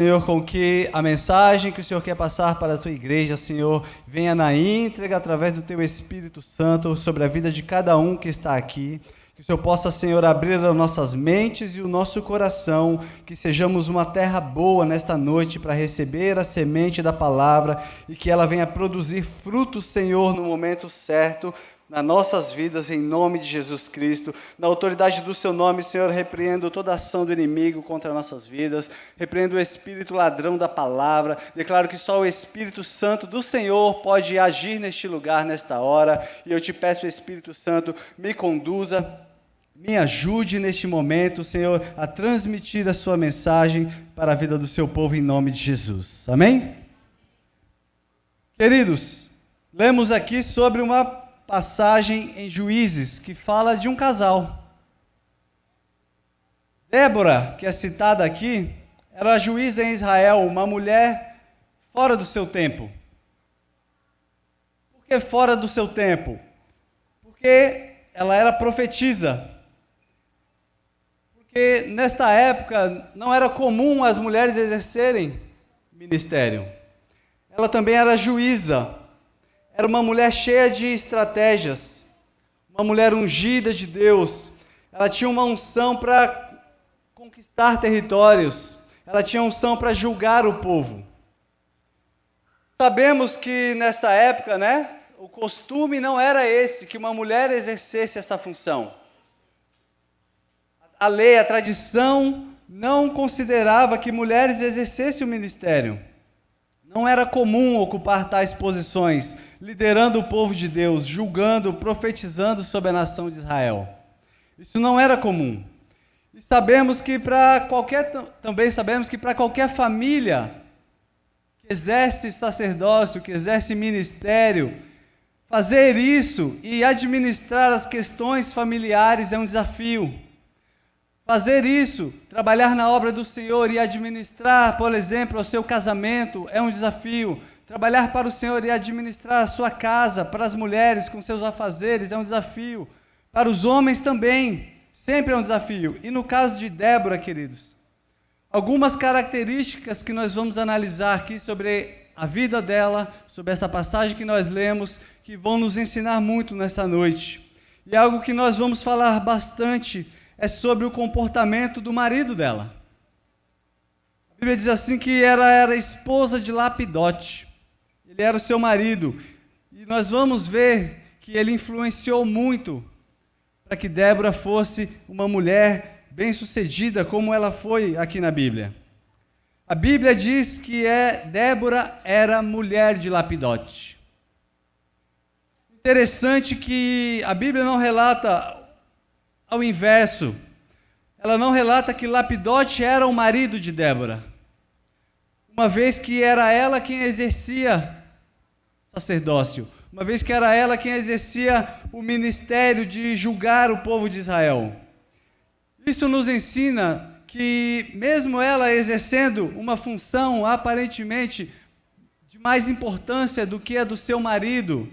Senhor, com que a mensagem que o Senhor quer passar para a tua igreja, Senhor, venha na íntegra através do teu Espírito Santo sobre a vida de cada um que está aqui. Que o Senhor possa, Senhor, abrir as nossas mentes e o nosso coração, que sejamos uma terra boa nesta noite para receber a semente da palavra e que ela venha produzir frutos, Senhor, no momento certo, nas nossas vidas, em nome de Jesus Cristo. Na autoridade do seu nome, Senhor, repreendo toda ação do inimigo contra nossas vidas, repreendo o espírito ladrão da palavra, declaro que só o Espírito Santo do Senhor pode agir neste lugar, nesta hora, e eu te peço, Espírito Santo, me conduza, me ajude neste momento, Senhor, a transmitir a sua mensagem para a vida do seu povo, em nome de Jesus. Amém? Queridos, lemos aqui sobre uma passagem em Juízes, que fala de um casal. Débora, que é citada aqui, era juíza em Israel, uma mulher fora do seu tempo. Por que fora do seu tempo? Porque ela era profetisa. Porque nesta época não era comum as mulheres exercerem ministério. Ela também era juíza. Era uma mulher cheia de estratégias, uma mulher ungida de Deus. Ela tinha uma unção para conquistar territórios, ela tinha unção para julgar o povo. Sabemos que nessa época, o costume não era esse, que uma mulher exercesse essa função. A lei, a tradição não considerava que mulheres exercessem o ministério. Não era comum ocupar tais posições, liderando o povo de Deus, julgando, profetizando sobre a nação de Israel. Isso não era comum. E também sabemos que para qualquer família que exerce sacerdócio, que exerce ministério, fazer isso e administrar as questões familiares é um desafio. Fazer isso, trabalhar na obra do Senhor e administrar, por exemplo, o seu casamento é um desafio. Trabalhar para o Senhor e administrar a sua casa, para as mulheres com seus afazeres, é um desafio. Para os homens também, sempre é um desafio. E no caso de Débora, queridos, algumas características que nós vamos analisar aqui sobre a vida dela, sobre essa passagem que nós lemos, que vão nos ensinar muito nesta noite. E algo que nós vamos falar bastante é sobre o comportamento do marido dela. A Bíblia diz assim que ela era esposa de Lapidote. Ele era o seu marido. E nós vamos ver que ele influenciou muito para que Débora fosse uma mulher bem-sucedida, como ela foi aqui na Bíblia. A Bíblia diz que Débora era mulher de Lapidote. Interessante que a Bíblia não relata ao inverso. Ela não relata que Lapidote era o marido de Débora, uma vez que era ela quem exercia sacerdócio, uma vez que era ela quem exercia o ministério de julgar o povo de Israel. Isso nos ensina que, mesmo ela exercendo uma função aparentemente de mais importância do que a do seu marido,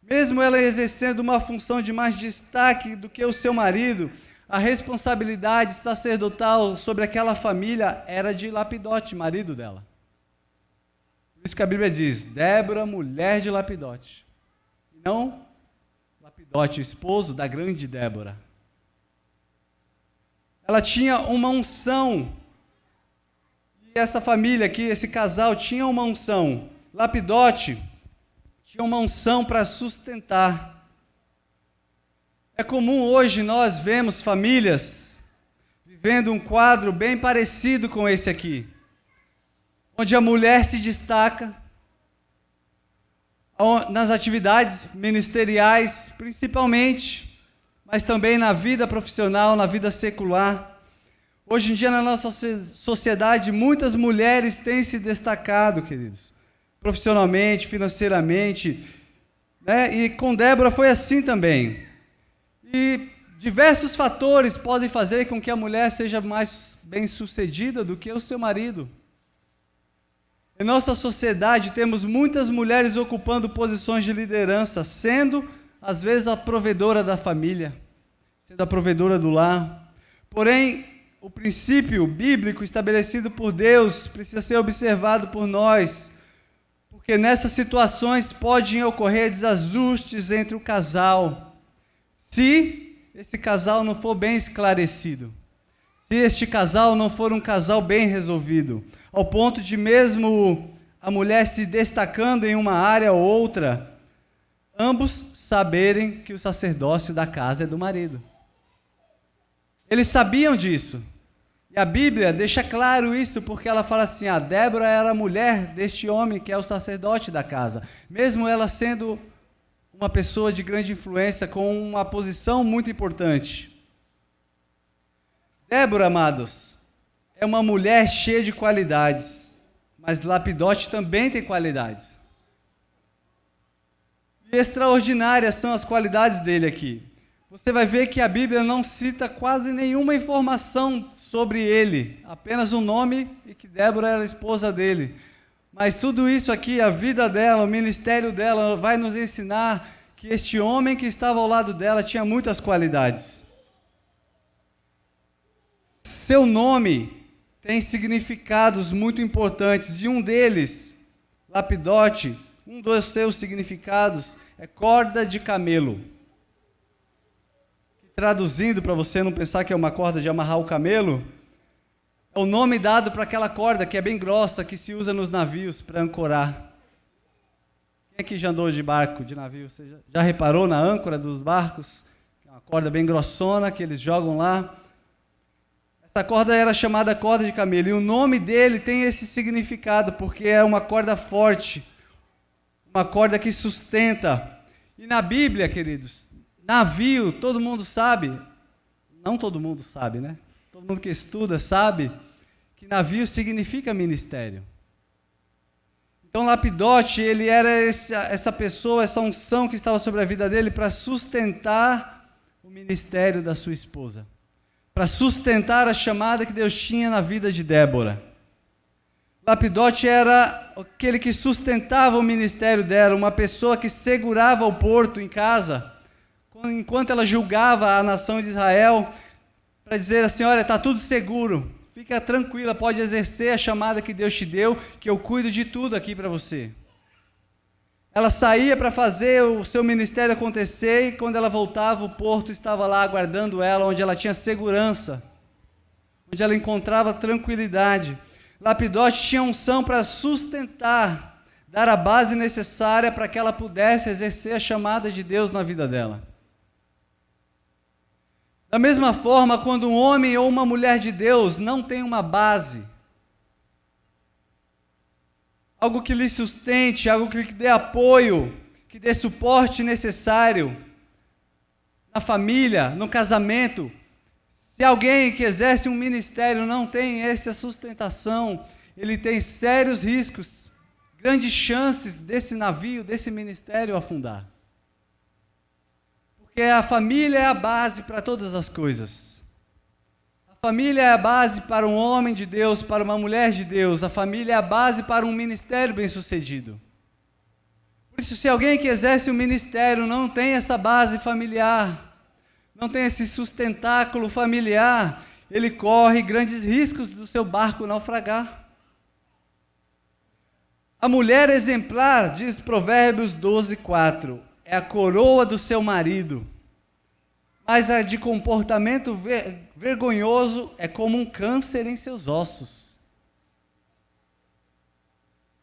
mesmo ela exercendo uma função de mais destaque do que o seu marido, a responsabilidade sacerdotal sobre aquela família era de Lapidote, marido dela. Por isso que a Bíblia diz, Débora, mulher de Lapidote. E não Lapidote, o esposo da grande Débora. Ela tinha uma unção. E essa família aqui, esse casal, tinha uma unção. Lapidote tinha uma unção para sustentar. É comum hoje nós vemos famílias vivendo um quadro bem parecido com esse aqui, onde a mulher se destaca nas atividades ministeriais, principalmente, mas também na vida profissional, na vida secular. Hoje em dia, na nossa sociedade, muitas mulheres têm se destacado, queridos, profissionalmente, financeiramente, e com Débora foi assim também. E diversos fatores podem fazer com que a mulher seja mais bem-sucedida do que o seu marido. Em nossa sociedade, temos muitas mulheres ocupando posições de liderança, sendo, às vezes, a provedora da família, sendo a provedora do lar. Porém, o princípio bíblico estabelecido por Deus precisa ser observado por nós, porque nessas situações podem ocorrer desajustes entre o casal, se esse casal não for bem esclarecido, se este casal não for um casal bem resolvido, ao ponto de mesmo a mulher se destacando em uma área ou outra, ambos saberem que o sacerdócio da casa é do marido. Eles sabiam disso. E a Bíblia deixa claro isso, porque ela fala assim, a Débora era a mulher deste homem que é o sacerdote da casa, mesmo ela sendo uma pessoa de grande influência, com uma posição muito importante. Débora, amados, é uma mulher cheia de qualidades, mas Lapidote também tem qualidades. E extraordinárias são as qualidades dele aqui. Você vai ver que a Bíblia não cita quase nenhuma informação sobre ele, apenas o nome e que Débora era a esposa dele. Mas tudo isso aqui, a vida dela, o ministério dela, vai nos ensinar que este homem que estava ao lado dela tinha muitas qualidades. Seu nome tem significados muito importantes, e um deles, Lapidote, um dos seus significados é corda de camelo. Traduzindo, para você não pensar que é uma corda de amarrar o camelo, é o nome dado para aquela corda que é bem grossa, que se usa nos navios para ancorar. Quem aqui já andou de barco, de navio? Você já reparou na âncora dos barcos? É uma corda bem grossona que eles jogam lá. Essa corda era chamada corda de camelo, e o nome dele tem esse significado, porque é uma corda forte, uma corda que sustenta. E na Bíblia, queridos, navio, todo mundo sabe, não todo mundo sabe, né? Todo mundo que estuda sabe que navio significa ministério. Então Lapidote, ele era essa pessoa, essa unção que estava sobre a vida dele para sustentar o ministério da sua esposa, para sustentar a chamada que Deus tinha na vida de Débora. Lapidote era aquele que sustentava o ministério dela, uma pessoa que segurava o porto em casa, enquanto ela julgava a nação de Israel, para dizer assim, olha, está tudo seguro, fica tranquila, pode exercer a chamada que Deus te deu, que eu cuido de tudo aqui para você. Ela saía para fazer o seu ministério acontecer, e quando ela voltava, o porto estava lá aguardando ela, onde ela tinha segurança, onde ela encontrava tranquilidade. Lapidote tinha unção para sustentar, dar a base necessária para que ela pudesse exercer a chamada de Deus na vida dela. Da mesma forma, quando um homem ou uma mulher de Deus não tem uma base, algo que lhe sustente, algo que lhe dê apoio, que dê suporte necessário na família, no casamento, se alguém que exerce um ministério não tem essa sustentação, ele tem sérios riscos, grandes chances desse navio, desse ministério afundar. Porque a família é a base para todas as coisas. A família é a base para um homem de Deus, para uma mulher de Deus. A família é a base para um ministério bem-sucedido. Por isso, se alguém que exerce um ministério não tem essa base familiar, não tem esse sustentáculo familiar, ele corre grandes riscos do seu barco naufragar. A mulher exemplar, diz Provérbios 12:4, é a coroa do seu marido, mas a de comportamento vergonhoso é como um câncer em seus ossos.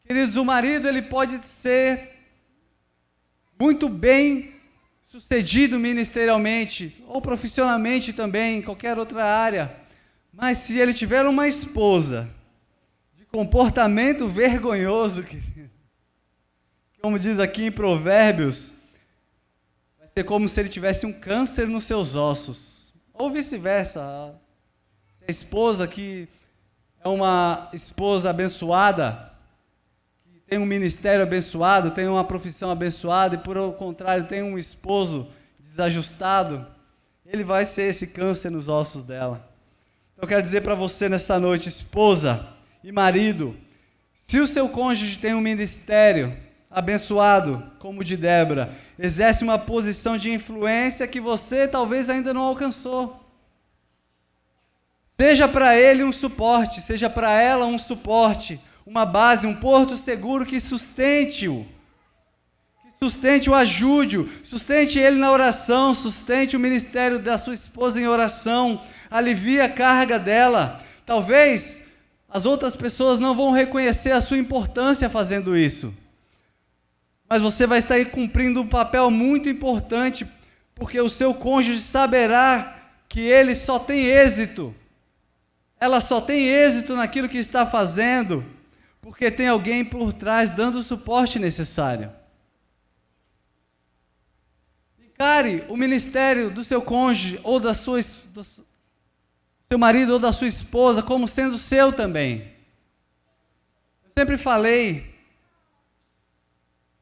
Queridos, o marido ele pode ser muito bem sucedido ministerialmente, ou profissionalmente também, em qualquer outra área, mas se ele tiver uma esposa de comportamento vergonhoso, como diz aqui em Provérbios, vai ser como se ele tivesse um câncer nos seus ossos, ou vice-versa. A esposa que é uma esposa abençoada, tem um ministério abençoado, tem uma profissão abençoada, e por o contrário, tem um esposo desajustado, ele vai ser esse câncer nos ossos dela. Então eu quero dizer para você nessa noite, esposa e marido, se o seu cônjuge tem um ministério abençoado, como o de Débora, exerce uma posição de influência que você talvez ainda não alcançou. Seja para ele um suporte, seja para ela um suporte, uma base, um porto seguro que sustente-o, ajude-o, sustente ele na oração, sustente o ministério da sua esposa em oração, alivie a carga dela. Talvez as outras pessoas não vão reconhecer a sua importância fazendo isso, mas você vai estar aí cumprindo um papel muito importante, porque o seu cônjuge saberá que ele só tem êxito, ela só tem êxito naquilo que está fazendo, porque tem alguém por trás dando o suporte necessário. Encare o ministério do seu cônjuge, ou do seu marido, ou da sua esposa, como sendo seu também. Eu sempre falei,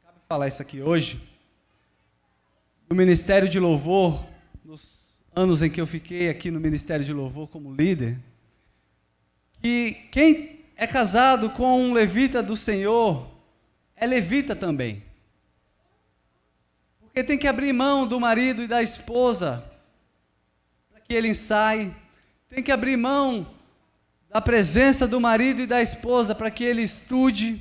cabe falar isso aqui hoje, no Ministério de Louvor, nos anos em que eu fiquei aqui no Ministério de Louvor como líder, que quem é casado com um levita do Senhor é levita também. Porque tem que abrir mão do marido e da esposa para que ele ensaie, tem que abrir mão da presença do marido e da esposa para que ele estude,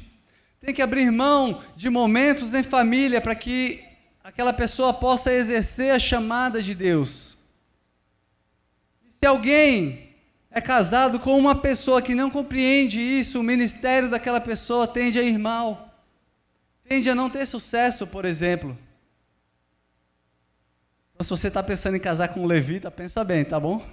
tem que abrir mão de momentos em família para que aquela pessoa possa exercer a chamada de Deus. E se alguém é casado com uma pessoa que não compreende isso, o ministério daquela pessoa tende a ir mal, tende a não ter sucesso, por exemplo. Então, se você está pensando em casar com um levita, pensa bem, tá bom?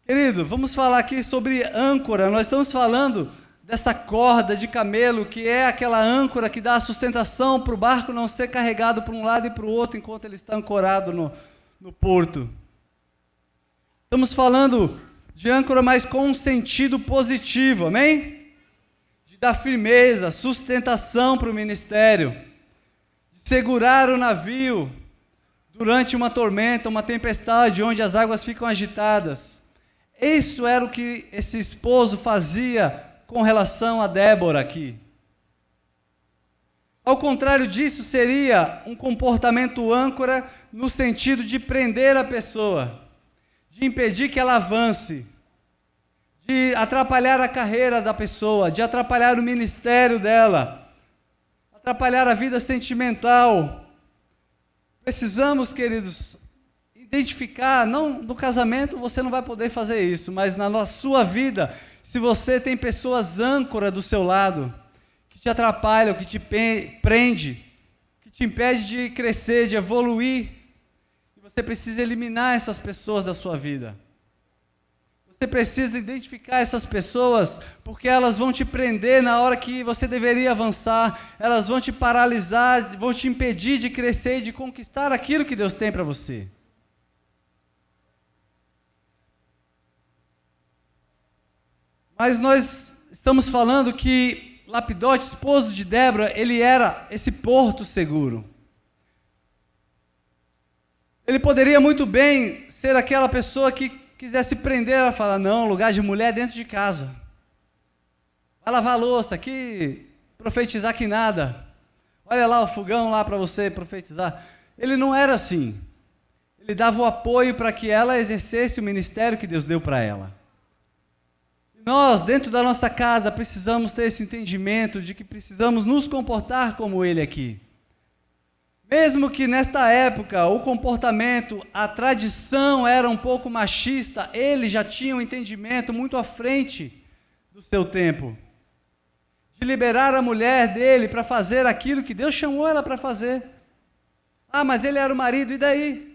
Querido, vamos falar aqui sobre âncora. Nós estamos falando dessa corda de camelo, que é aquela âncora que dá a sustentação para o barco não ser carregado para um lado e para o outro, enquanto ele está ancorado no porto. Estamos falando de âncora, mas com um sentido positivo, amém? De dar firmeza, sustentação para o ministério, de segurar o navio durante uma tormenta, uma tempestade, onde as águas ficam agitadas. Isso era o que esse esposo fazia com relação a Débora aqui. Ao contrário disso, seria um comportamento âncora no sentido de prender a pessoa, de impedir que ela avance, de atrapalhar a carreira da pessoa, de atrapalhar o ministério dela, atrapalhar a vida sentimental. Precisamos, queridos, identificar, não no casamento você não vai poder fazer isso, mas na sua vida, se você tem pessoas âncora do seu lado, que te atrapalham, que te prende, que te impede de crescer, de evoluir, você precisa eliminar essas pessoas da sua vida. Você precisa identificar essas pessoas, porque elas vão te prender na hora que você deveria avançar, elas vão te paralisar, vão te impedir de crescer e de conquistar aquilo que Deus tem para você. Mas nós estamos falando que Lapidote, esposo de Débora, ele era esse porto seguro. Ele poderia muito bem ser aquela pessoa que quisesse prender, ela fala, não, lugar de mulher é dentro de casa. Vai lavar a louça aqui, profetizar que nada. Olha lá o fogão lá para você profetizar. Ele não era assim. Ele dava o apoio para que ela exercesse o ministério que Deus deu para ela. Nós, dentro da nossa casa, precisamos ter esse entendimento de que precisamos nos comportar como ele aqui. Mesmo que nesta época o comportamento, a tradição era um pouco machista, ele já tinha um entendimento muito à frente do seu tempo. De liberar a mulher dele para fazer aquilo que Deus chamou ela para fazer. Ah, mas ele era o marido, e daí?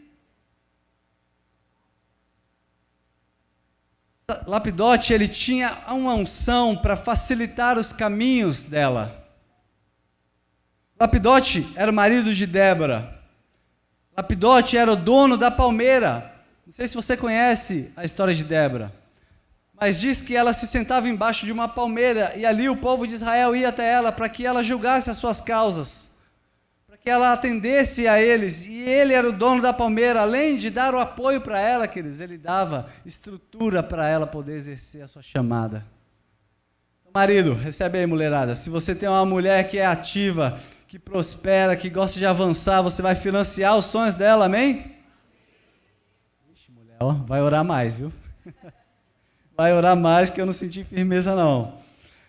Lapidote, ele tinha uma unção para facilitar os caminhos dela. Lapidote era o marido de Débora. Lapidote era o dono da palmeira. Não sei se você conhece a história de Débora, mas diz que ela se sentava embaixo de uma palmeira e ali o povo de Israel ia até ela para que ela julgasse as suas causas, para que ela atendesse a eles. E ele era o dono da palmeira. Além de dar o apoio para ela, queridos, ele dava estrutura para ela poder exercer a sua chamada. Marido, recebe aí, mulherada. Se você tem uma mulher que é ativa, que prospera, que gosta de avançar, você vai financiar os sonhos dela, amém? Ixi, mulher, Ó, vai orar mais, viu? Vai orar mais que eu não senti firmeza não.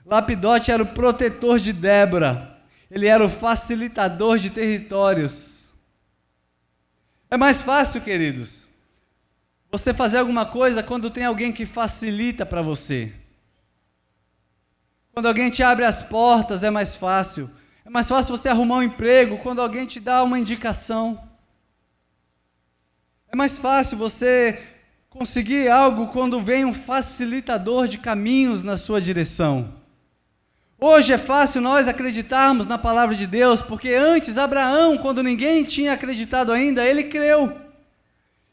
Lapidote era o protetor de Débora. Ele era o facilitador de territórios. É mais fácil, queridos, você fazer alguma coisa quando tem alguém que facilita para você. Quando alguém te abre as portas é mais fácil. É mais fácil você arrumar um emprego quando alguém te dá uma indicação. É mais fácil você conseguir algo quando vem um facilitador de caminhos na sua direção. Hoje é fácil nós acreditarmos na palavra de Deus, porque antes Abraão, quando ninguém tinha acreditado ainda, ele creu.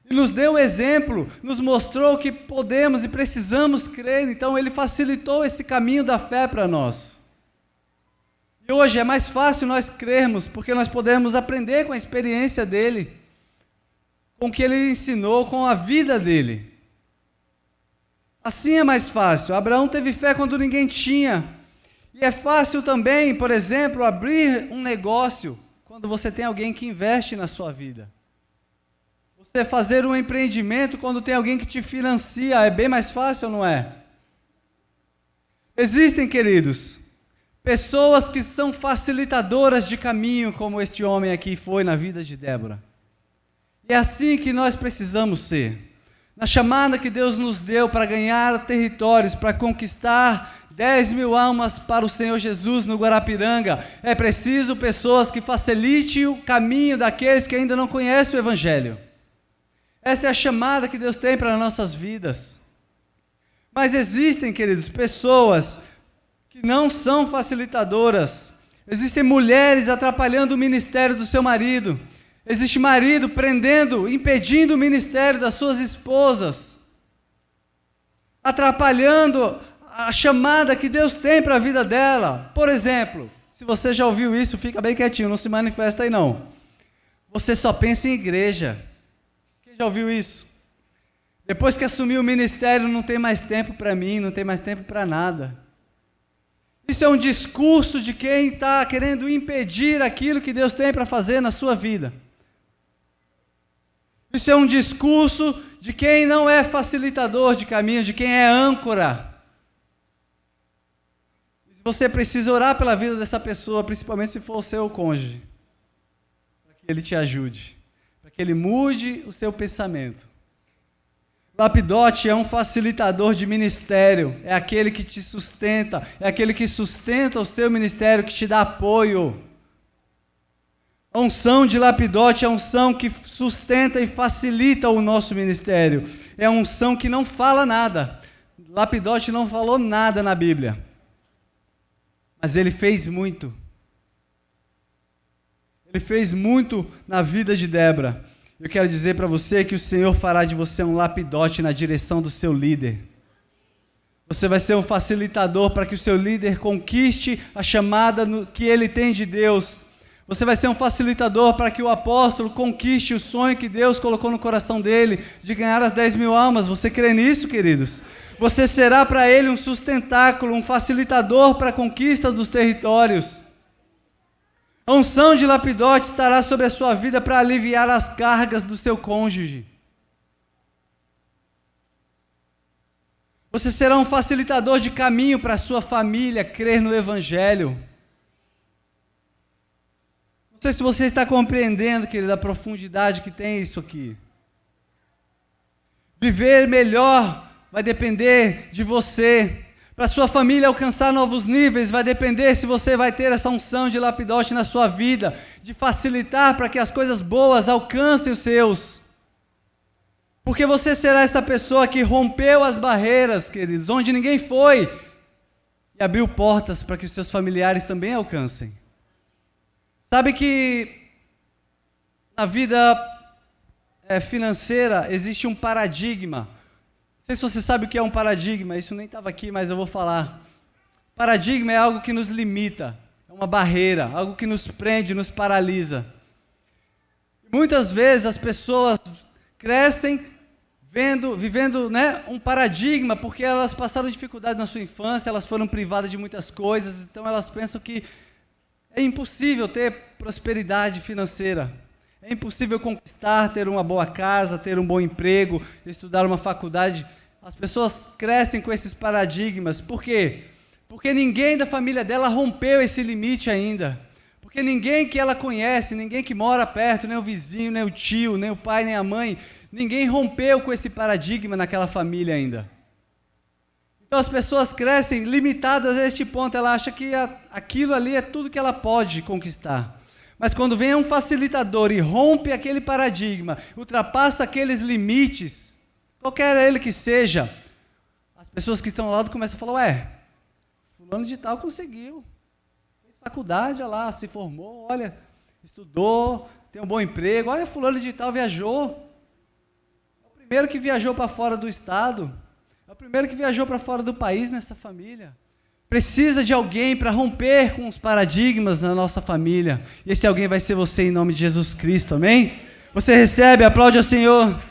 E nos deu o exemplo, nos mostrou que podemos e precisamos crer, então ele facilitou esse caminho da fé para nós. E hoje é mais fácil nós crermos, porque nós podemos aprender com a experiência dele, com o que ele ensinou, com a vida dele. Assim é mais fácil. Abraão teve fé quando ninguém tinha. E é fácil também, por exemplo, abrir um negócio quando você tem alguém que investe na sua vida. Você fazer um empreendimento quando tem alguém que te financia, é bem mais fácil, não é? Existem, queridos, pessoas que são facilitadoras de caminho, como este homem aqui foi na vida de Débora. E é assim que nós precisamos ser. Na chamada que Deus nos deu para ganhar territórios, para conquistar 10.000 almas para o Senhor Jesus no Guarapiranga, é preciso pessoas que facilitem o caminho daqueles que ainda não conhecem o Evangelho. Esta é a chamada que Deus tem para as nossas vidas. Mas existem, queridos, pessoas que não são facilitadoras. Existem mulheres atrapalhando o ministério do seu marido. Existe marido prendendo, impedindo o ministério das suas esposas, atrapalhando a chamada que Deus tem para a vida dela. Por exemplo, se você já ouviu isso, fica bem quietinho, não se manifesta aí não. Você só pensa em igreja. Quem já ouviu isso? Depois que assumiu o ministério, não tem mais tempo para mim, não tem mais tempo para nada. Isso é um discurso de quem está querendo impedir aquilo que Deus tem para fazer na sua vida. Isso é um discurso de quem não é facilitador de caminho, de quem é âncora. Você precisa orar pela vida dessa pessoa, principalmente se for o seu cônjuge, para que ele te ajude, para que ele mude o seu pensamento. Lapidote é um facilitador de ministério, é aquele que te sustenta, é aquele que sustenta o seu ministério, que te dá apoio. A unção de Lapidote é a unção que sustenta e facilita o nosso ministério. É a unção que não fala nada. Lapidote não falou nada na Bíblia. Mas ele fez muito. Ele fez muito na vida de Débora. Eu quero dizer para você que o Senhor fará de você um lapidote na direção do seu líder. Você vai ser um facilitador para que o seu líder conquiste a chamada que ele tem de Deus. Você vai ser um facilitador para que o apóstolo conquiste o sonho que Deus colocou no coração dele, de ganhar as 10.000 almas. Você crê nisso, queridos? Você será para ele um sustentáculo, um facilitador para a conquista dos territórios. A unção de Lapidote estará sobre a sua vida para aliviar as cargas do seu cônjuge. Você será um facilitador de caminho para a sua família crer no Evangelho. Não sei se você está compreendendo, querido, a profundidade que tem isso aqui. Viver melhor vai depender de você. Para sua família alcançar novos níveis, vai depender se você vai ter essa unção de Lapidote na sua vida, de facilitar para que as coisas boas alcancem os seus. Porque você será essa pessoa que rompeu as barreiras, queridos, onde ninguém foi, e abriu portas para que os seus familiares também alcancem. Sabe que na vida financeira existe um paradigma. Não sei se você sabe o que é um paradigma, isso nem estava aqui, mas eu vou falar. Paradigma é algo que nos limita, é uma barreira, algo que nos prende, nos paralisa. Muitas vezes as pessoas crescem vivendo um paradigma, porque elas passaram dificuldade na sua infância, elas foram privadas de muitas coisas, então elas pensam que é impossível ter prosperidade financeira. É impossível conquistar, ter uma boa casa, ter um bom emprego, estudar uma faculdade. As pessoas crescem com esses paradigmas. Por quê? Porque ninguém da família dela rompeu esse limite ainda. Porque ninguém que ela conhece, ninguém que mora perto, nem o vizinho, nem o tio, nem o pai, nem a mãe, ninguém rompeu com esse paradigma naquela família ainda. Então as pessoas crescem limitadas a este ponto, ela acha que aquilo ali é tudo que ela pode conquistar. Mas quando vem um facilitador e rompe aquele paradigma, ultrapassa aqueles limites, qualquer ele que seja, as pessoas que estão ao lado começam a falar, ué, fulano de tal conseguiu, fez faculdade, olha lá, se formou, olha, estudou, tem um bom emprego, olha, fulano de tal viajou, é o primeiro que viajou para fora do estado, é o primeiro que viajou para fora do país nessa família. Precisa de alguém para romper com os paradigmas na nossa família. E esse alguém vai ser você em nome de Jesus Cristo, amém? Você recebe, aplaude ao Senhor.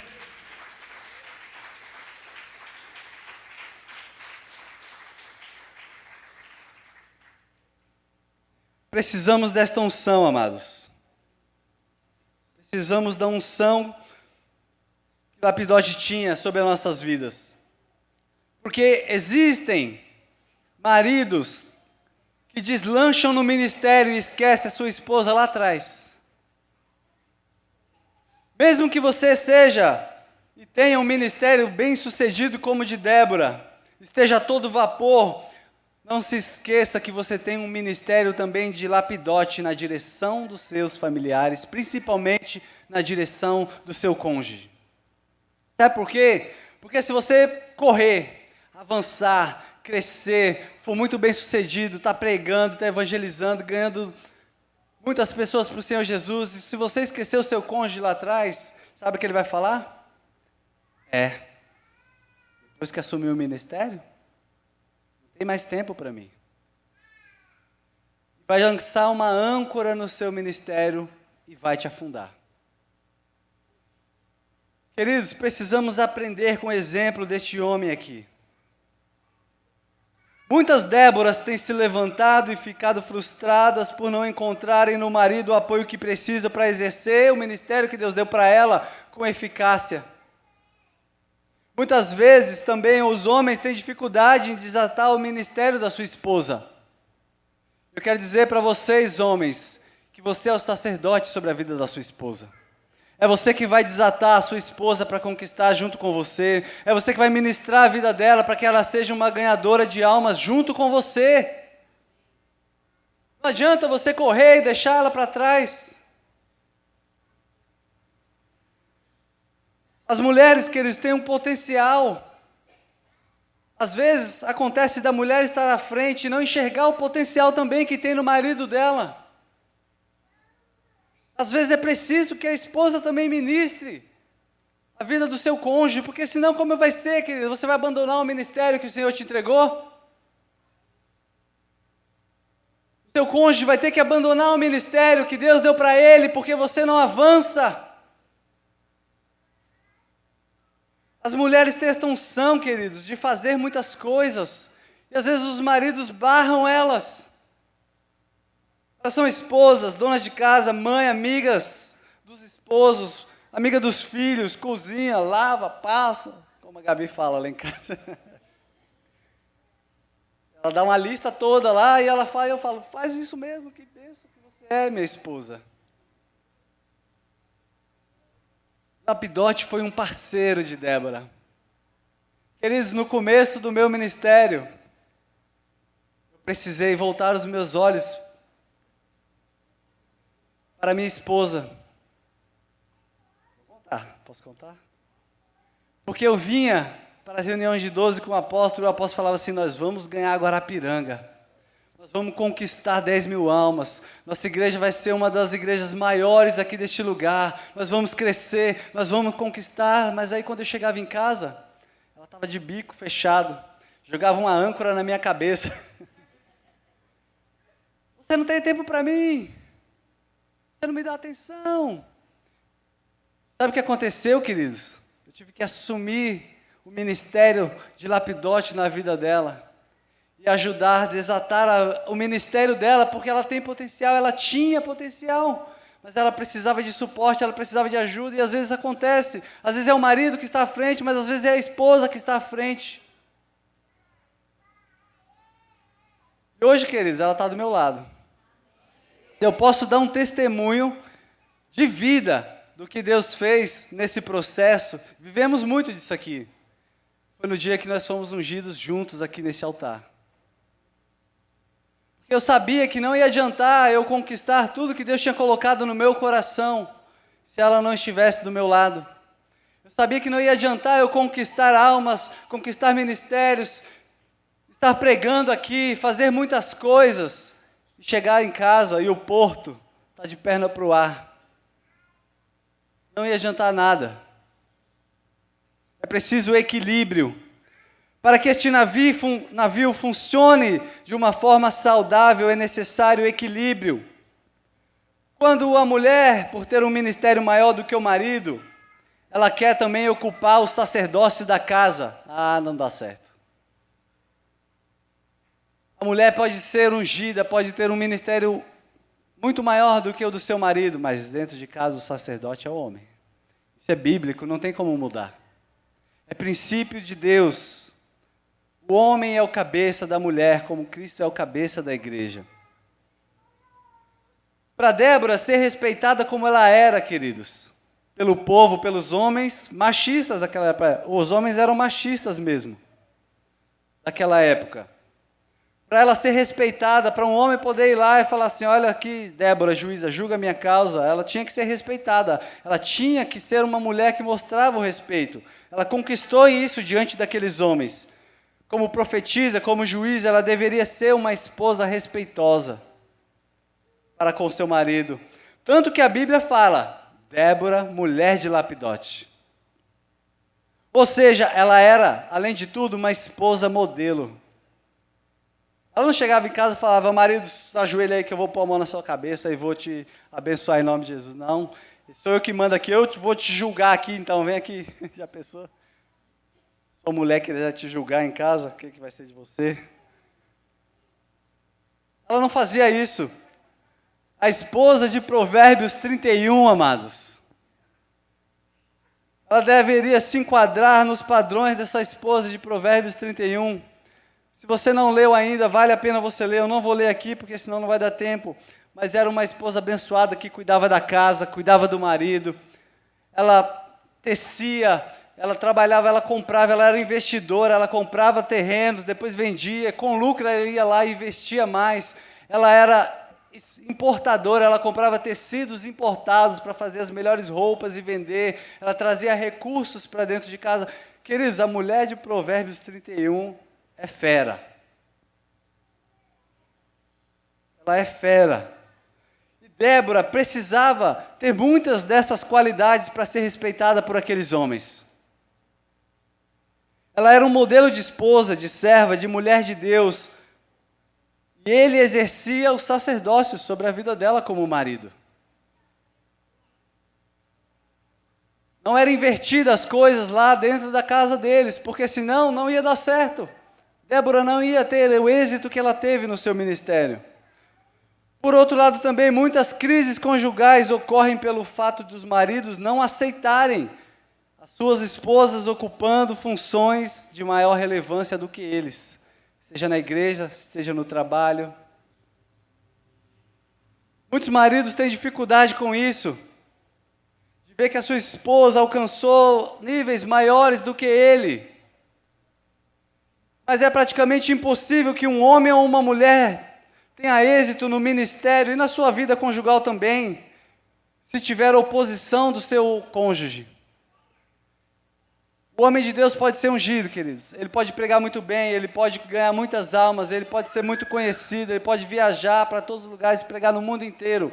Precisamos desta unção, amados. Precisamos da unção que Lapidote tinha sobre as nossas vidas. Porque existem maridos que deslancham no ministério e esquecem a sua esposa lá atrás. Mesmo que você seja e tenha um ministério bem sucedido como o de Débora, esteja a todo vapor, não se esqueça que você tem um ministério também de Lapidote na direção dos seus familiares, principalmente na direção do seu cônjuge. Sabe por quê? Porque se você correr, avançar, crescer, for muito bem sucedido, está pregando, está evangelizando, ganhando muitas pessoas para o Senhor Jesus, e se você esquecer o seu cônjuge lá atrás, sabe o que ele vai falar? Depois que assumiu o ministério, não tem mais tempo para mim. Vai lançar uma âncora no seu ministério e vai te afundar. Queridos, precisamos aprender com o exemplo deste homem aqui. Muitas Déboras têm se levantado e ficado frustradas por não encontrarem no marido o apoio que precisa para exercer o ministério que Deus deu para ela com eficácia. Muitas vezes também os homens têm dificuldade em desatar o ministério da sua esposa. Eu quero dizer para vocês, homens, que você é o sacerdote sobre a vida da sua esposa. É você que vai desatar a sua esposa para conquistar junto com você. É você que vai ministrar a vida dela para que ela seja uma ganhadora de almas junto com você. Não adianta você correr e deixar ela para trás. As mulheres, que eles têm um potencial. Às vezes acontece da mulher estar à frente e não enxergar o potencial também que tem no marido dela. Às vezes é preciso que a esposa também ministre a vida do seu cônjuge, porque senão como vai ser, querido? Você vai abandonar o ministério que o Senhor te entregou? O seu cônjuge vai ter que abandonar o ministério que Deus deu para ele, porque você não avança. As mulheres têm esta unção, queridos, de fazer muitas coisas, e às vezes os maridos barram elas. Elas são esposas, donas de casa, mãe, amigas dos esposos, amiga dos filhos, cozinha, lava, passa, como a Gabi fala lá em casa. Ela dá uma lista toda lá e ela fala, eu falo, faz isso mesmo, que pensa que você é, minha esposa. Lapidote foi um parceiro de Débora. Queridos, no começo do meu ministério, eu precisei voltar os meus olhos para minha esposa. Vou contar, posso contar? Porque eu vinha para as reuniões de 12 com o apóstolo falava assim, nós vamos ganhar Guarapiranga, nós vamos conquistar 10 mil almas, nossa igreja vai ser uma das igrejas maiores aqui deste lugar, nós vamos crescer, nós vamos conquistar, mas aí quando eu chegava em casa, ela estava de bico fechado, jogava uma âncora na minha cabeça. Você não tem tempo para mim, você não me dá atenção. Sabe o que aconteceu, queridos? Eu tive que assumir o ministério de Lapidote na vida dela e ajudar a desatar o ministério dela, porque ela tem potencial, ela tinha potencial, mas ela precisava de suporte, ela precisava de ajuda, e às vezes acontece, às vezes é o marido que está à frente, mas às vezes é a esposa que está à frente. E hoje, queridos, ela está do meu lado. Eu posso dar um testemunho de vida do que Deus fez nesse processo. Vivemos muito disso aqui. Foi no dia que nós fomos ungidos juntos aqui nesse altar. Eu sabia que não ia adiantar eu conquistar tudo que Deus tinha colocado no meu coração, se ela não estivesse do meu lado. Eu sabia que não ia adiantar eu conquistar almas, conquistar ministérios, estar pregando aqui, fazer muitas coisas, e chegar em casa e o porto está de perna para o ar. Não ia adiantar nada. É preciso equilíbrio. Para que este navio funcione de uma forma saudável, é necessário equilíbrio. Quando a mulher, por ter um ministério maior do que o marido, ela quer também ocupar o sacerdócio da casa, não dá certo. A mulher pode ser ungida, pode ter um ministério muito maior do que o do seu marido, mas dentro de casa o sacerdote é o homem. Isso é bíblico, não tem como mudar. É princípio de Deus. O homem é o cabeça da mulher, como Cristo é o cabeça da igreja. Para Débora ser respeitada como ela era, queridos, pelo povo, pelos homens machistas daquela época. Os homens eram machistas mesmo, daquela época. Para ela ser respeitada, para um homem poder ir lá e falar assim, olha aqui, Débora, juíza, julga a minha causa, ela tinha que ser respeitada, ela tinha que ser uma mulher que mostrava o respeito. Ela conquistou isso diante daqueles homens. Como profetisa, como juíza, ela deveria ser uma esposa respeitosa para com seu marido. Tanto que a Bíblia fala, Débora, mulher de Lapidote. Ou seja, ela era, além de tudo, uma esposa modelo. Ela não chegava em casa e falava, marido, ajoelha aí que eu vou pôr a mão na sua cabeça e vou te abençoar em nome de Jesus. Não, sou eu que mando aqui, eu vou te julgar aqui, então vem aqui. Já pensou? Sua mulher quiser te julgar em casa, o que vai ser de você? Ela não fazia isso. A esposa de Provérbios 31, amados. Ela deveria se enquadrar nos padrões dessa esposa de Provérbios 31. Se você não leu ainda, vale a pena você ler. Eu não vou ler aqui, porque senão não vai dar tempo. Mas era uma esposa abençoada que cuidava da casa, cuidava do marido. Ela tecia, ela trabalhava, ela comprava, ela era investidora, ela comprava terrenos, depois vendia. Com lucro ela ia lá e investia mais. Ela era importadora, ela comprava tecidos importados para fazer as melhores roupas e vender. Ela trazia recursos para dentro de casa. Queridos, a mulher de Provérbios 31... é fera. Ela é fera. E Débora precisava ter muitas dessas qualidades para ser respeitada por aqueles homens. Ela era um modelo de esposa, de serva, de mulher de Deus. E ele exercia o sacerdócio sobre a vida dela como marido. Não era invertida as coisas lá dentro da casa deles, porque senão não ia dar certo. Débora não ia ter o êxito que ela teve no seu ministério. Por outro lado também, muitas crises conjugais ocorrem pelo fato dos maridos não aceitarem as suas esposas ocupando funções de maior relevância do que eles, seja na igreja, seja no trabalho. Muitos maridos têm dificuldade com isso, de ver que a sua esposa alcançou níveis maiores do que ele. Mas é praticamente impossível que um homem ou uma mulher tenha êxito no ministério e na sua vida conjugal também, se tiver oposição do seu cônjuge. O homem de Deus pode ser ungido, queridos. Ele pode pregar muito bem, ele pode ganhar muitas almas, ele pode ser muito conhecido, ele pode viajar para todos os lugares e pregar no mundo inteiro.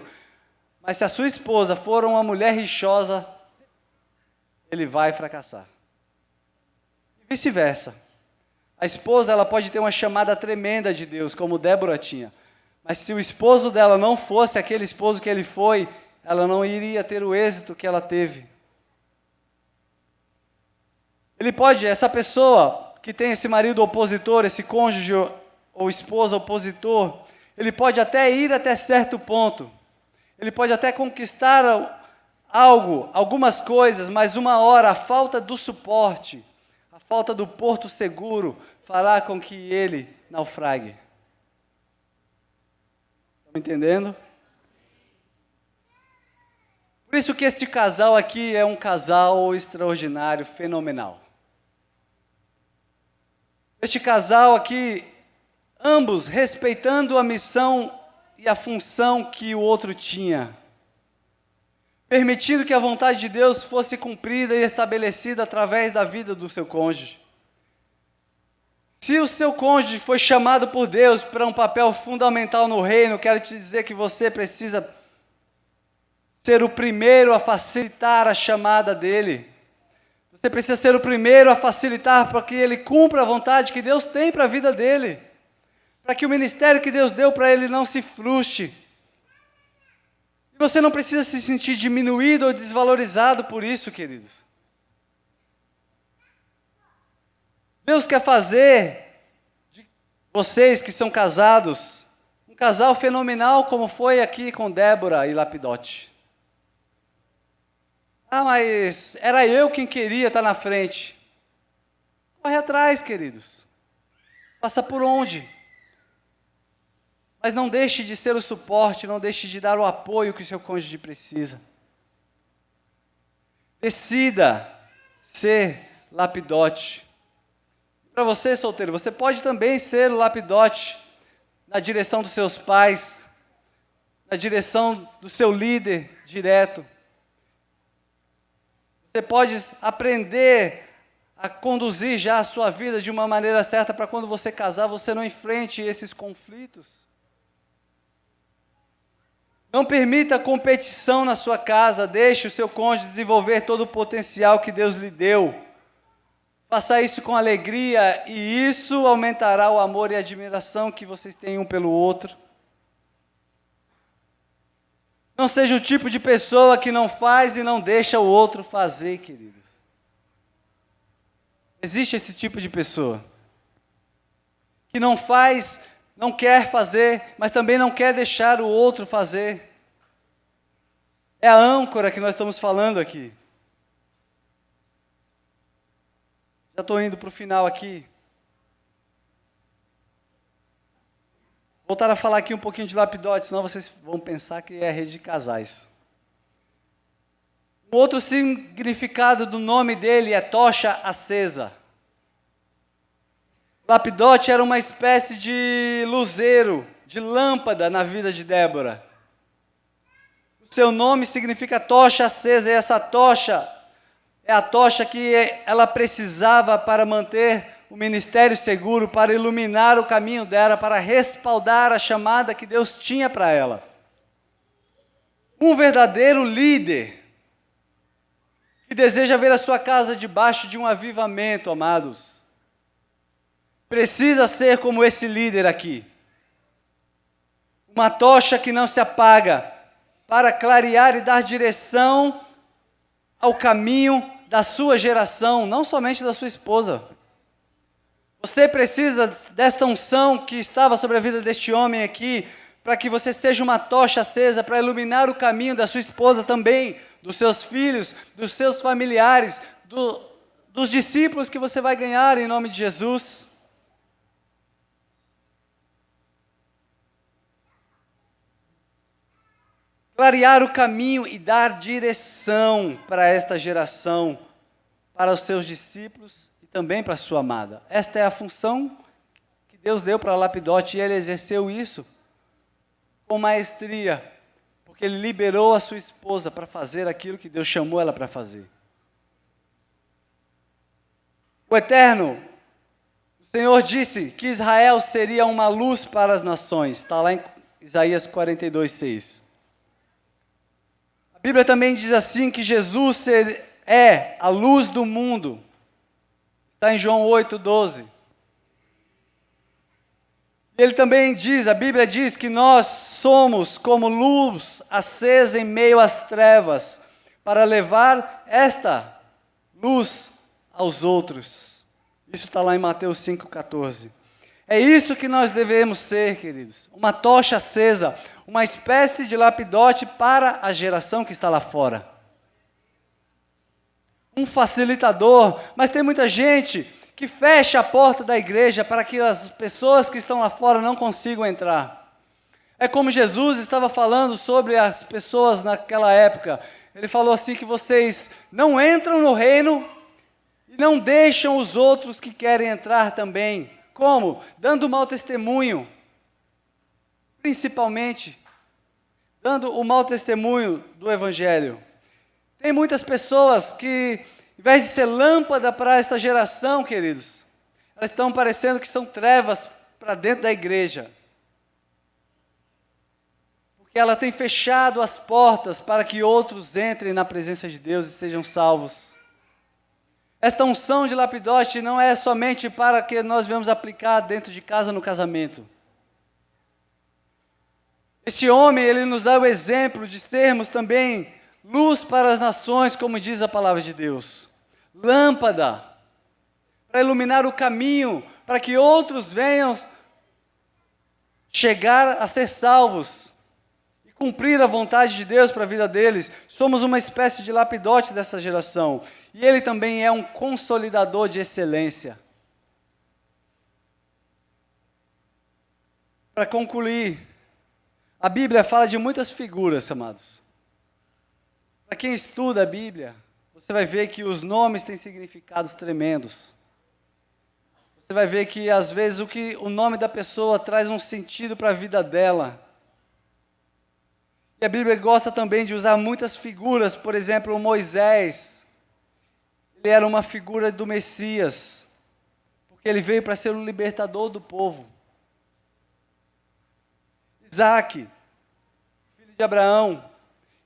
Mas se a sua esposa for uma mulher rixosa, ele vai fracassar. E vice-versa. A esposa, ela pode ter uma chamada tremenda de Deus, como Débora tinha. Mas se o esposo dela não fosse aquele esposo que ele foi, ela não iria ter o êxito que ela teve. Essa pessoa que tem esse marido opositor, esse cônjuge ou esposa opositor, ele pode até ir até certo ponto. Ele pode até conquistar algo, algumas coisas, mas uma hora a falta do suporte, a falta do porto seguro, fará com que ele naufrague. Estão entendendo? Por isso que este casal aqui é um casal extraordinário, fenomenal. Este casal aqui, ambos respeitando a missão e a função que o outro tinha, permitindo que a vontade de Deus fosse cumprida e estabelecida através da vida do seu cônjuge. Se o seu cônjuge foi chamado por Deus para um papel fundamental no reino, quero te dizer que você precisa ser o primeiro a facilitar a chamada dele. Você precisa ser o primeiro a facilitar para que ele cumpra a vontade que Deus tem para a vida dele. Para que o ministério que Deus deu para ele não se frustre. E você não precisa se sentir diminuído ou desvalorizado por isso, queridos. Deus quer fazer de vocês que são casados, um casal fenomenal como foi aqui com Débora e Lapidote. Ah, mas era eu quem queria estar na frente. Corre atrás, queridos. Passa por onde? Mas não deixe de ser o suporte, não deixe de dar o apoio que o seu cônjuge precisa. Decida ser Lapidote. Para você, solteiro, você pode também ser o Lapidote na direção dos seus pais, na direção do seu líder direto. Você pode aprender a conduzir já a sua vida de uma maneira certa para quando você casar, você não enfrente esses conflitos. Não permita competição na sua casa, deixe o seu cônjuge desenvolver todo o potencial que Deus lhe deu. Faça isso com alegria e isso aumentará o amor e a admiração que vocês têm um pelo outro. Não seja o tipo de pessoa que não faz e não deixa o outro fazer, queridos. Existe esse tipo de pessoa que não faz, não quer fazer, mas também não quer deixar o outro fazer. É a âncora que nós estamos falando aqui. Já estou indo para o final aqui. Voltar a falar aqui um pouquinho de Lapidote, senão vocês vão pensar que é rede de casais. Um outro significado do nome dele é tocha acesa. Lapidote era uma espécie de luzeiro, de lâmpada na vida de Débora. O seu nome significa tocha acesa, e essa tocha é a tocha que ela precisava para manter o ministério seguro, para iluminar o caminho dela, para respaldar a chamada que Deus tinha para ela. Um verdadeiro líder, que deseja ver a sua casa debaixo de um avivamento, amados, precisa ser como esse líder aqui. Uma tocha que não se apaga, para clarear e dar direção ao caminho da sua geração, não somente da sua esposa. Você precisa desta unção que estava sobre a vida deste homem aqui, para que você seja uma tocha acesa, para iluminar o caminho da sua esposa também, dos seus filhos, dos seus familiares, dos discípulos que você vai ganhar em nome de Jesus. Clarear o caminho e dar direção para esta geração, para os seus discípulos e também para a sua amada. Esta é a função que Deus deu para Lapidote e ele exerceu isso com maestria, porque ele liberou a sua esposa para fazer aquilo que Deus chamou ela para fazer. O Eterno, o Senhor disse que Israel seria uma luz para as nações, está lá em Isaías 42:6. A Bíblia também diz assim que Jesus é a luz do mundo, está em João 8:12. Ele também diz, a Bíblia diz que nós somos como luz acesa em meio às trevas, para levar esta luz aos outros. Isso está lá em Mateus 5:14. É isso que nós devemos ser, queridos. Uma tocha acesa, uma espécie de lapidote para a geração que está lá fora. Um facilitador, mas tem muita gente que fecha a porta da igreja para que as pessoas que estão lá fora não consigam entrar. É como Jesus estava falando sobre as pessoas naquela época. Ele falou assim que vocês não entram no reino e não deixam os outros que querem entrar também. Como? Dando mau testemunho. Principalmente, dando o mau testemunho do Evangelho. Tem muitas pessoas que, em vez de ser lâmpada para esta geração, queridos, elas estão parecendo que são trevas para dentro da igreja. Porque ela tem fechado as portas para que outros entrem na presença de Deus e sejam salvos. Esta unção de lapidote não é somente para que nós venhamos aplicar dentro de casa no casamento. Este homem, ele nos dá o exemplo de sermos também luz para as nações, como diz a palavra de Deus. Lâmpada, para iluminar o caminho, para que outros venham chegar a ser salvos e cumprir a vontade de Deus para a vida deles. Somos uma espécie de lapidote dessa geração. E ele também é um consolidador de excelência. Para concluir, a Bíblia fala de muitas figuras, amados. Para quem estuda a Bíblia, você vai ver que os nomes têm significados tremendos. Você vai ver que, às vezes, o nome da pessoa traz um sentido para a vida dela. E a Bíblia gosta também de usar muitas figuras, por exemplo, Moisés. Ele era uma figura do Messias, porque ele veio para ser o libertador do povo. Isaac, filho de Abraão,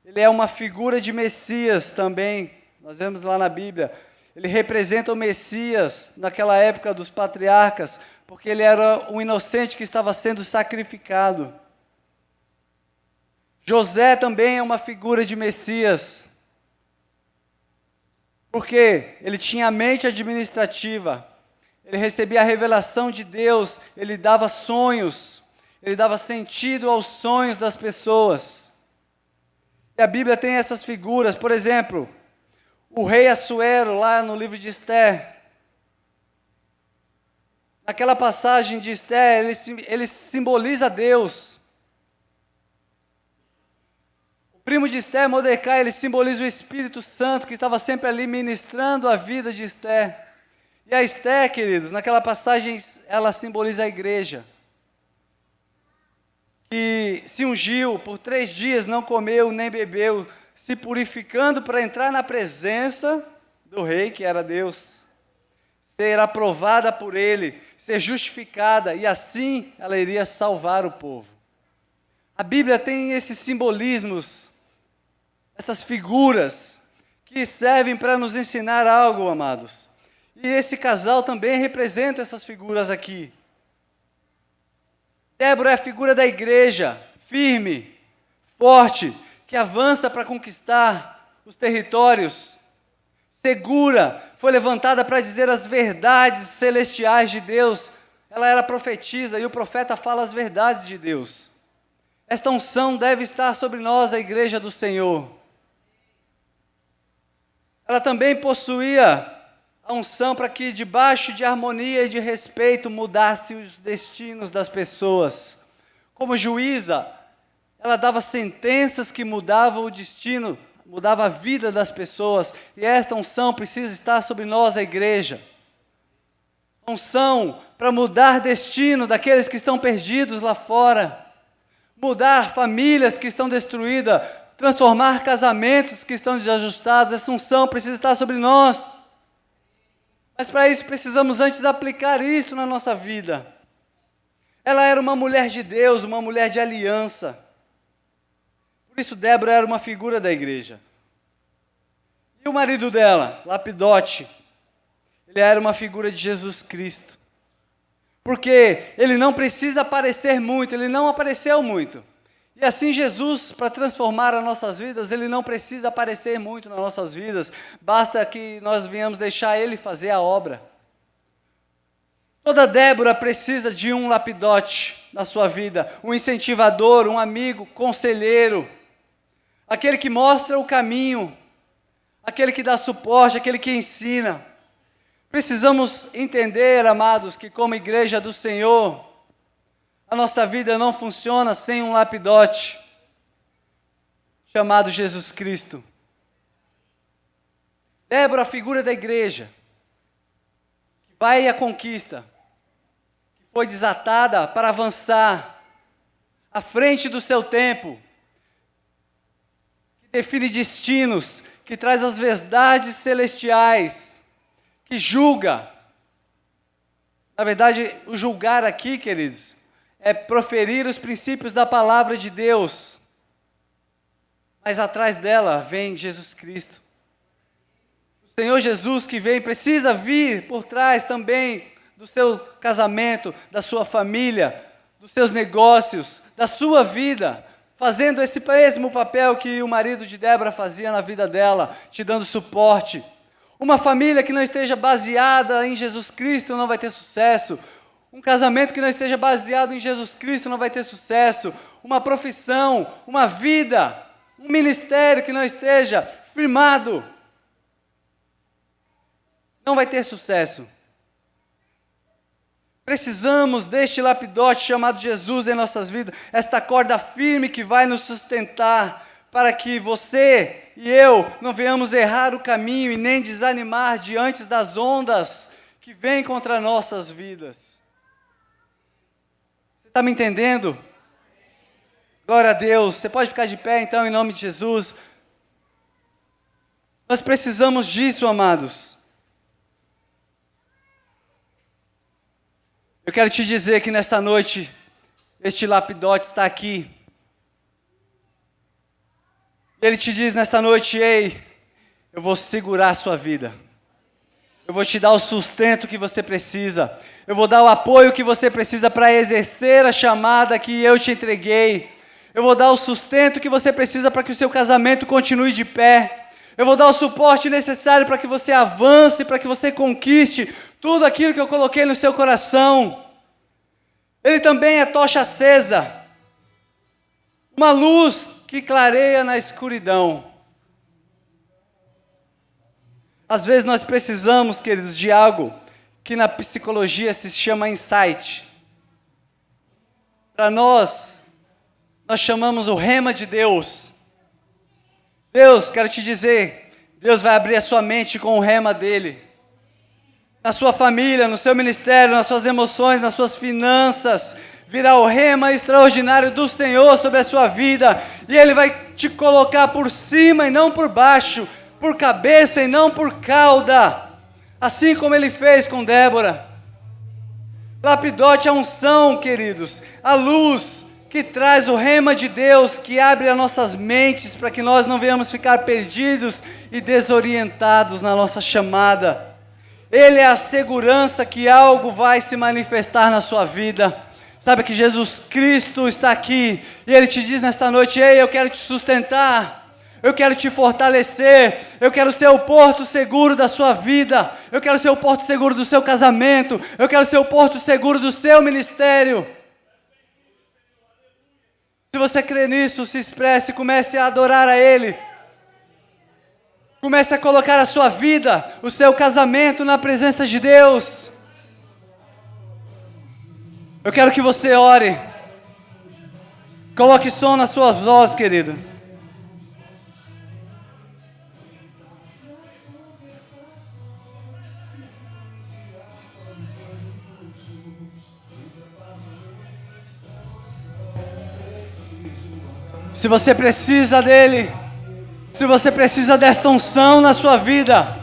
ele é uma figura de Messias também. Nós vemos lá na Bíblia. Ele representa o Messias naquela época dos patriarcas, porque ele era um inocente que estava sendo sacrificado. José também é uma figura de Messias, porque ele tinha a mente administrativa, ele recebia a revelação de Deus, ele dava sonhos, ele dava sentido aos sonhos das pessoas. E a Bíblia tem essas figuras, por exemplo, o rei Assuero, lá no livro de Esther. Naquela passagem de Esther, ele simboliza Deus. O primo de Esther, Mordecai, ele simboliza o Espírito Santo, que estava sempre ali ministrando a vida de Esther. E a Esther, queridos, naquela passagem, ela simboliza a igreja, que se ungiu, por 3 dias não comeu nem bebeu, se purificando para entrar na presença do rei, que era Deus, ser aprovada por ele, ser justificada, e assim ela iria salvar o povo. A Bíblia tem esses simbolismos, essas figuras, que servem para nos ensinar algo, amados. E esse casal também representa essas figuras aqui. Débora é a figura da igreja, firme, forte, que avança para conquistar os territórios. Segura, foi levantada para dizer as verdades celestiais de Deus. Ela era profetisa e o profeta fala as verdades de Deus. Esta unção deve estar sobre nós, a igreja do Senhor. Ela também possuía a unção para que, debaixo de harmonia e de respeito, mudasse os destinos das pessoas. Como juíza, ela dava sentenças que mudavam o destino, mudava a vida das pessoas. E esta unção precisa estar sobre nós, a igreja. Unção para mudar destino daqueles que estão perdidos lá fora. Mudar famílias que estão destruídas. Transformar casamentos que estão desajustados. Essa unção precisa estar sobre nós. Mas para isso precisamos antes aplicar isso na nossa vida. Ela era uma mulher de Deus, uma mulher de aliança. Por isso Débora era uma figura da igreja. E o marido dela, Lapidote, ele era uma figura de Jesus Cristo. Porque ele não precisa aparecer muito, ele não apareceu muito. E assim Jesus, para transformar as nossas vidas, ele não precisa aparecer muito nas nossas vidas, basta que nós venhamos deixar ele fazer a obra. Toda Débora precisa de um lapidote na sua vida, um incentivador, um amigo, conselheiro, aquele que mostra o caminho, aquele que dá suporte, aquele que ensina. Precisamos entender, amados, que como igreja do Senhor, a nossa vida não funciona sem um lapidote, chamado Jesus Cristo. Débora, a figura da igreja, que vai à conquista, que foi desatada para avançar, à frente do seu tempo, que define destinos, que traz as verdades celestiais, que julga. Na verdade, o julgar aqui, queridos, é proferir os princípios da palavra de Deus. Mas atrás dela vem Jesus Cristo. O Senhor Jesus que vem, precisa vir por trás também do seu casamento, da sua família, dos seus negócios, da sua vida, fazendo esse mesmo papel que o marido de Débora fazia na vida dela, te dando suporte. Uma família que não esteja baseada em Jesus Cristo não vai ter sucesso. Um casamento que não esteja baseado em Jesus Cristo não vai ter sucesso. Uma profissão, uma vida, um ministério que não esteja firmado não vai ter sucesso. Precisamos deste lapidote chamado Jesus em nossas vidas, esta corda firme que vai nos sustentar, para que você e eu não venhamos errar o caminho e nem desanimar diante das ondas que vêm contra nossas vidas. Você está me entendendo? Glória a Deus. Você pode ficar de pé então em nome de Jesus. Nós precisamos disso, amados. Eu quero te dizer que nessa noite, este lapidote está aqui. Ele te diz nesta noite: ei, eu vou segurar a sua vida. Eu vou te dar o sustento que você precisa. Eu vou dar o apoio que você precisa para exercer a chamada que eu te entreguei. Eu vou dar o sustento que você precisa para que o seu casamento continue de pé. Eu vou dar o suporte necessário para que você avance, para que você conquiste tudo aquilo que eu coloquei no seu coração. Ele também é tocha acesa, uma luz que clareia na escuridão. Às vezes nós precisamos, queridos, de algo que na psicologia se chama insight. Para nós chamamos o rema de Deus. Deus, quero te dizer, Deus vai abrir a sua mente com o rema dele. Na sua família, no seu ministério, nas suas emoções, nas suas finanças, virá o rema extraordinário do Senhor sobre a sua vida, e Ele vai te colocar por cima e não por baixo, por cabeça e não por cauda, assim como Ele fez com Débora. Lapidote é a unção, queridos, a luz que traz o rema de Deus, que abre as nossas mentes para que nós não venhamos ficar perdidos e desorientados na nossa chamada. Ele é a segurança que algo vai se manifestar na sua vida. Sabe que Jesus Cristo está aqui e Ele te diz nesta noite: ei, eu quero te sustentar, eu quero te fortalecer, eu quero ser o porto seguro da sua vida, eu quero ser o porto seguro do seu casamento, eu quero ser o porto seguro do seu ministério. Se você crê nisso, se expresse, comece a adorar a Ele. Comece a colocar a sua vida, o seu casamento na presença de Deus. Eu quero que você ore. Coloque som na sua voz, querido. Se você precisa dele, se você precisa desta unção na sua vida,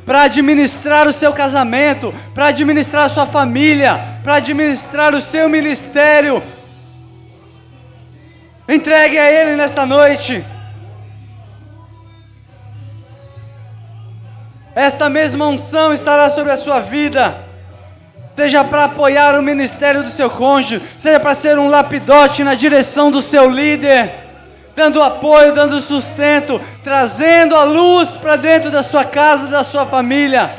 para administrar o seu casamento, para administrar a sua família, para administrar o seu ministério, entregue a Ele nesta noite. Esta mesma unção estará sobre a sua vida, seja para apoiar o ministério do seu cônjuge, seja para ser um lapidote na direção do seu líder, dando apoio, dando sustento, trazendo a luz para dentro da sua casa, da sua família.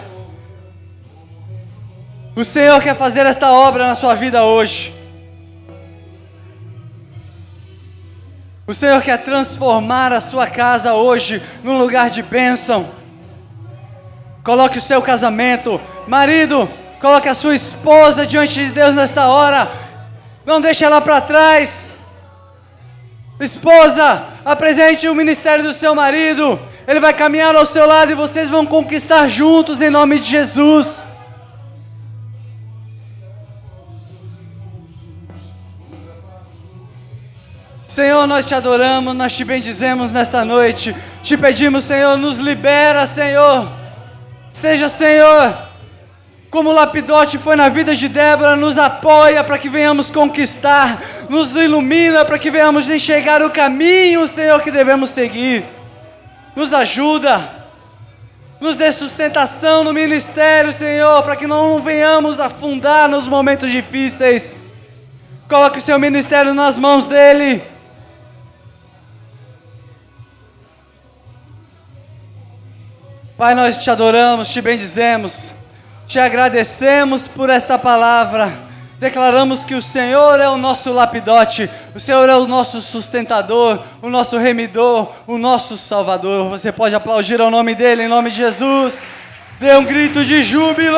O Senhor quer fazer esta obra na sua vida hoje. O Senhor quer transformar a sua casa hoje num lugar de bênção. Coloque o seu casamento. Marido, coloque a sua esposa diante de Deus nesta hora. Não deixe ela para trás. Esposa, apresente o ministério do seu marido. Ele vai caminhar ao seu lado e vocês vão conquistar juntos em nome de Jesus. Senhor, nós te adoramos, nós te bendizemos nesta noite. Te pedimos, Senhor, nos libera, Senhor. Seja, Senhor, como o lapidote foi na vida de Débora, nos apoia para que venhamos conquistar, nos ilumina para que venhamos enxergar o caminho, Senhor, que devemos seguir. Nos ajuda, nos dê sustentação no ministério, Senhor, para que não venhamos afundar nos momentos difíceis. Coloque o seu ministério nas mãos dele. Pai, nós te adoramos, te bendizemos, te agradecemos por esta palavra. Declaramos que o Senhor é o nosso lapidote, o Senhor é o nosso sustentador, o nosso remidor, o nosso salvador. Você pode aplaudir ao nome dele, em nome de Jesus. Dê um grito de júbilo.